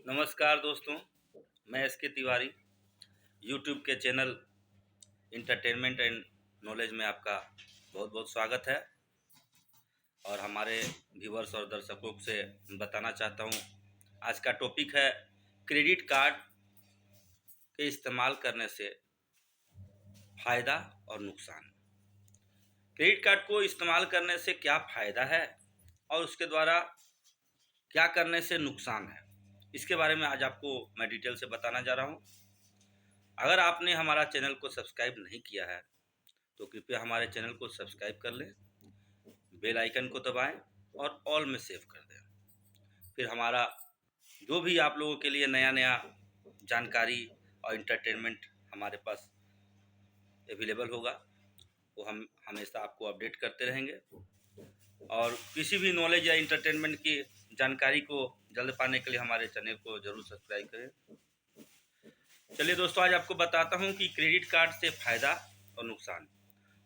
नमस्कार दोस्तों, मैं एस के तिवारी। यूट्यूब के चैनल इंटरटेनमेंट एंड नॉलेज में आपका बहुत बहुत स्वागत है। और हमारे व्यूवर्स और दर्शकों से बताना चाहता हूँ, आज का टॉपिक है क्रेडिट कार्ड के इस्तेमाल करने से फ़ायदा और नुकसान। क्रेडिट कार्ड को इस्तेमाल करने से क्या फ़ायदा है और उसके द्वारा क्या करने से नुकसान है, इसके बारे में आज आपको मैं डिटेल से बताना जा रहा हूँ। अगर आपने हमारा चैनल को सब्सक्राइब नहीं किया है तो कृपया हमारे चैनल को सब्सक्राइब कर लें, बेल आइकन को दबाएं और ऑल में सेव कर दें। फिर हमारा जो भी आप लोगों के लिए नया नया जानकारी और इंटरटेनमेंट हमारे पास अवेलेबल होगा, वो हम हमेशा आपको अपडेट करते रहेंगे। और किसी भी नॉलेज या इंटरटेनमेंट की जानकारी को जल्द पाने के लिए हमारे चैनल को ज़रूर सब्सक्राइब करें। चलिए दोस्तों, आज आपको बताता हूँ कि क्रेडिट कार्ड से फ़ायदा और नुकसान।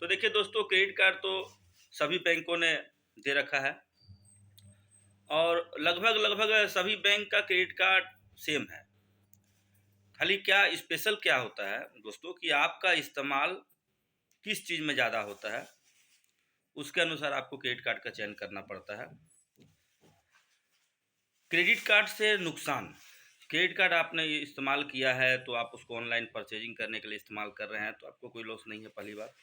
तो देखिए दोस्तों, क्रेडिट कार्ड तो सभी बैंकों ने दे रखा है और लगभग सभी बैंक का क्रेडिट कार्ड सेम है। खाली क्या स्पेशल क्या होता है दोस्तों कि आपका इस्तेमाल किस चीज़ में ज़्यादा होता है, उसके अनुसार आपको क्रेडिट कार्ड का चयन करना पड़ता है। क्रेडिट कार्ड से नुकसान। क्रेडिट कार्ड आपने इस्तेमाल किया है तो आप उसको ऑनलाइन परचेजिंग करने के लिए इस्तेमाल कर रहे हैं तो आपको कोई लॉस नहीं है। पहली बात,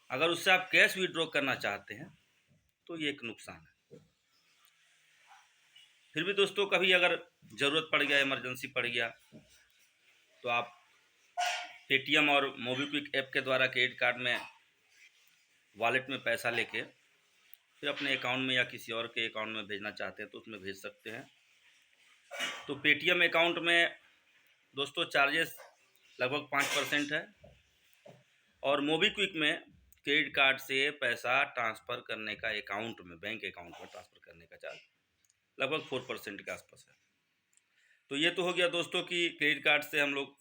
अगर उससे आप कैश विड्रॉ करना चाहते हैं तो ये एक नुकसान है। फिर भी दोस्तों, कभी अगर ज़रूरत पड़ गया, इमरजेंसी पड़ गया, तो आप पेटीएम और मोबीक्विक ऐप के द्वारा क्रेडिट कार्ड में वॉलेट में पैसा लेके फिर अपने अकाउंट में या किसी और के अकाउंट में भेजना चाहते हैं तो उसमें भेज सकते हैं। तो पेटीएम अकाउंट में दोस्तों चार्जेस लगभग 5% है और मोबीक्विक में क्रेडिट कार्ड से पैसा ट्रांसफ़र करने का अकाउंट में, बैंक अकाउंट में ट्रांसफ़र करने का चार्ज लगभग 4% के आसपास है। तो ये तो हो गया दोस्तों कि क्रेडिट कार्ड से हम लोग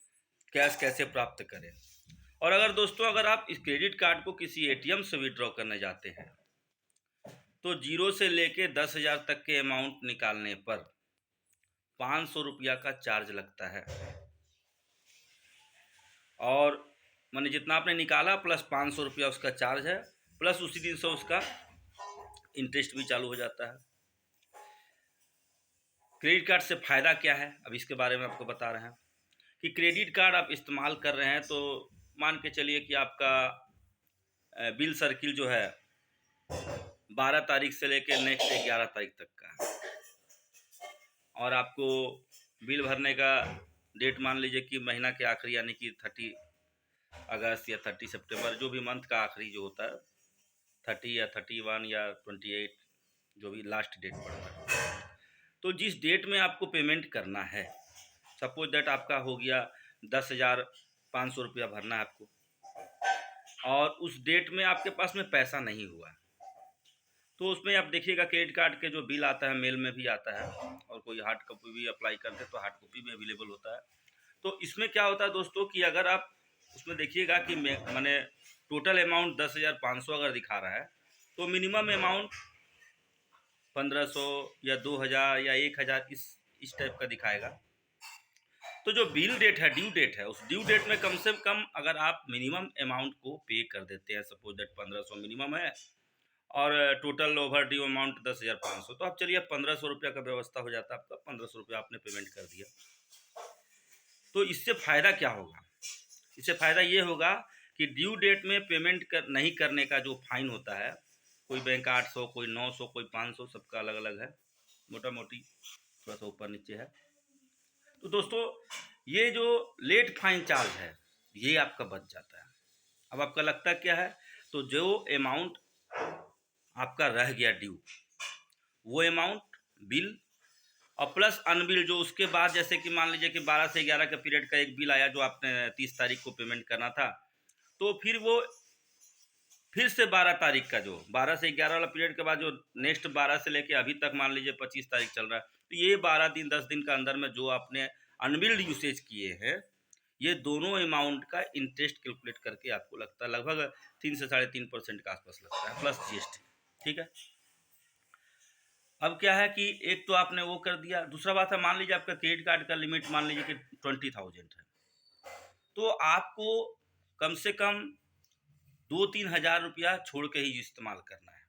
कैश कैसे प्राप्त करें। और अगर दोस्तों, अगर आप इस क्रेडिट कार्ड को किसी एटीएम से विड्रॉ करने जाते हैं तो 0 से लेके 10,000 तक के अमाउंट निकालने पर 500 रुपया का चार्ज लगता है। और माने जितना आपने निकाला प्लस 500 रुपया उसका चार्ज है, प्लस उसी दिन से उसका इंटरेस्ट भी चालू हो जाता है। क्रेडिट कार्ड से फ़ायदा क्या है, अब इसके बारे में आपको बता रहे हैं कि क्रेडिट कार्ड आप इस्तेमाल कर रहे हैं तो मान के चलिए कि आपका बिल सर्किल जो है 12 तारीख से लेकर नेक्स्ट 11 तारीख तक का है और आपको बिल भरने का डेट मान लीजिए कि महीना के आखिरी यानी कि 30 अगस्त या 30 सितंबर, जो भी मंथ का आखिरी जो होता है, 30 या 31 या 28, जो भी लास्ट डेट पड़ता है। तो जिस डेट में आपको पेमेंट करना है, सपोज दैट आपका हो गया 10,500 रुपया भरना है आपको, और उस डेट में आपके पास में पैसा नहीं हुआ, तो उसमें आप देखिएगा क्रेडिट कार्ड के जो बिल आता है मेल में भी आता है और कोई हार्ड कॉपी भी अप्लाई करते हैं तो हार्ड कॉपी भी अवेलेबल होता है। तो इसमें क्या होता है दोस्तों कि अगर आप उसमें देखिएगा कि मैंने टोटल अमाउंट 10,500 अगर दिखा रहा है तो मिनिमम अमाउंट 1,500 या 2,000 या 1,000 इस टाइप का दिखाएगा। तो जो बिल डेट है, ड्यू डेट है, उस ड्यू डेट में कम से कम अगर आप मिनिमम अमाउंट को पे कर देते हैं, सपोज दैट 1,500 मिनिमम है और टोटल ओवर ड्यू अमाउंट 10,500, तो आप चलिए 1,500 रुपया का व्यवस्था हो जाता है आपका। 1,500 रुपया आपने पेमेंट कर दिया। तो इससे फ़ायदा क्या होगा? इससे फ़ायदा ये होगा कि ड्यू डेट में पेमेंट नहीं करने का जो फाइन होता है, कोई बैंक 800, कोई 900, कोई 500, सबका अलग अलग है, मोटा मोटी थोड़ा सा ऊपर नीचे है। तो दोस्तों, ये जो लेट फाइन चार्ज है ये आपका बच जाता है। अब आपका लगता क्या है, तो जो अमाउंट आपका रह गया ड्यू, वो अमाउंट बिल और प्लस अनबिल जो उसके बाद, जैसे कि मान लीजिए कि 12 से 11 के पीरियड का एक बिल आया जो आपने 30 तारीख को पेमेंट करना था, तो फिर वो फिर से 12 तारीख का, जो 12 से 11 वाला पीरियड के बाद जो नेक्स्ट 12 से लेके अभी तक मान लीजिए 25 तारीख चल रहा है, तो ये 12 दिन 10 दिन का अंदर में जो आपने अनबिल्ड यूसेज किए हैं, ये दोनों अमाउंट का इंटरेस्ट कैलकुलेट करके आपको लगता है लगभग 3 से 3.5% के आसपास लगता है, प्लस जीएसटी। ठीक है। अब क्या है कि एक तो आपने वो कर दिया, दूसरा बात है मान लीजिए आपका क्रेडिट कार्ड का लिमिट मान लीजिए कि 20,000 है, तो आपको कम से कम 2-3 हज़ार रुपया छोड़ के ही इस्तेमाल करना है।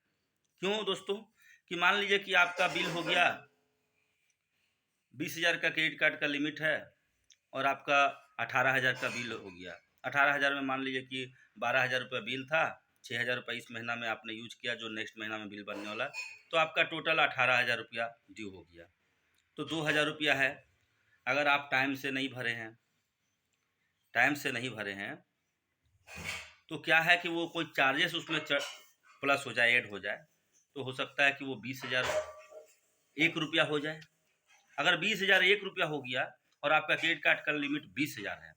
क्यों दोस्तों? कि मान लीजिए कि आपका बिल हो गया 20,000 का क्रेडिट कार्ड का लिमिट है और आपका 18,000 का बिल हो गया। 18,000 में मान लीजिए कि 12,000 रुपये बिल था, 6,000 रुपये इस महीना में आपने यूज किया जो नेक्स्ट महीना में बिल बनने वाला, तो आपका टोटल 18,000 रुपया ड्यू हो गया। तो 2,000 रुपया है, अगर आप टाइम से नहीं भरे हैं तो क्या है कि वो कोई चार्जेस उसमें प्लस हो जाए, ऐड हो जाए, तो हो सकता है कि वो 20,000 1 रुपया हो जाए। अगर 20,000 1 रुपया हो गया और आपका क्रेडिट कार्ड का लिमिट 20,000 है,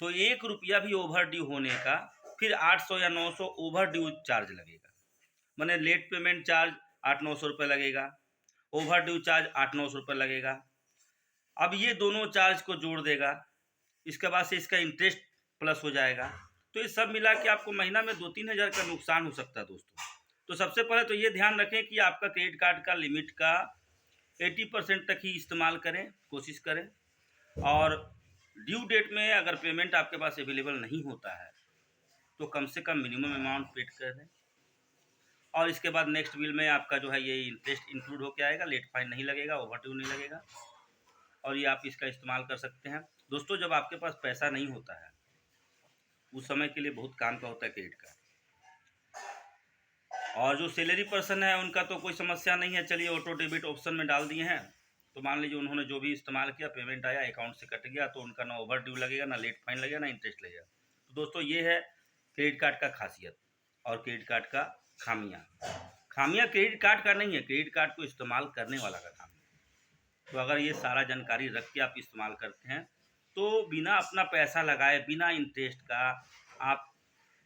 तो 1 रुपया भी ओवर ड्यू होने का फिर 800 या 900 ओवर ड्यू चार्ज लगेगा। माने लेट पेमेंट चार्ज 800-900 रुपये लगेगा, ओवर ड्यू चार्ज 800-900 रुपये लगेगा। अब ये दोनों चार्ज को जोड़ देगा, इसके बाद से इसका इंटरेस्ट प्लस हो जाएगा, तो ये सब मिला के आपको महीना में 2-3 हज़ार का नुकसान हो सकता है दोस्तों। तो सबसे पहले तो ये ध्यान रखें कि आपका क्रेडिट कार्ड का लिमिट का 80% तक ही इस्तेमाल करें, कोशिश करें, और ड्यू डेट में अगर पेमेंट आपके पास अवेलेबल नहीं होता है तो कम से कम मिनिमम अमाउंट पेड कर दें, और इसके बाद नेक्स्ट बिल में आपका जो है ये इंटरेस्ट इंक्लूड होकर आएगा, लेट फाइन नहीं लगेगा, ओवर ड्यू नहीं लगेगा, और ये आप इसका इस्तेमाल कर सकते हैं। दोस्तों जब आपके पास पैसा नहीं होता है उस समय के लिए बहुत काम का होता है क्रेडिट कार्ड। और जो सैलरी पर्सन है उनका तो कोई समस्या नहीं है, चलिए ऑटो डेबिट ऑप्शन में डाल दिए हैं, तो मान लीजिए उन्होंने जो भी इस्तेमाल किया पेमेंट आया अकाउंट से कट गया, तो उनका ना ओवर ड्यू लगेगा, ना लेट फाइन लगेगा, ना इंटरेस्ट लगेगा। तो दोस्तों ये है क्रेडिट कार्ड का खासियत और क्रेडिट कार्ड का खामियाँ। क्रेडिट कार्ड का नहीं है, क्रेडिट कार्ड को इस्तेमाल करने वाला का काम है। तो अगर ये सारा जानकारी रख के आप इस्तेमाल करते हैं तो बिना अपना पैसा लगाए, बिना इंटरेस्ट का आप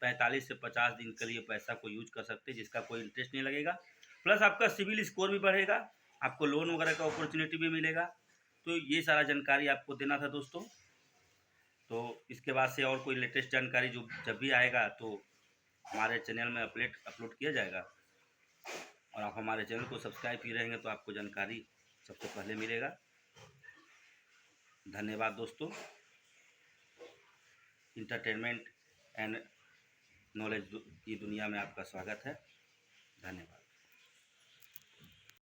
45 से 50 दिन के लिए पैसा को यूज कर सकते हैं, जिसका कोई इंटरेस्ट नहीं लगेगा, प्लस आपका सिविल स्कोर भी बढ़ेगा, आपको लोन वगैरह का अपॉर्चुनिटी भी मिलेगा। तो ये सारा जानकारी आपको देना था दोस्तों। तो इसके बाद से और कोई लेटेस्ट जानकारी जो जब भी आएगा तो हमारे चैनल में अपलोड किया जाएगा, और आप हमारे चैनल को सब्सक्राइब किए रहेंगे तो आपको जानकारी सबसे पहले मिलेगा। धन्यवाद दोस्तों। इंटरटेनमेंट एंड नॉलेज की दुनिया में आपका स्वागत है। धन्यवाद।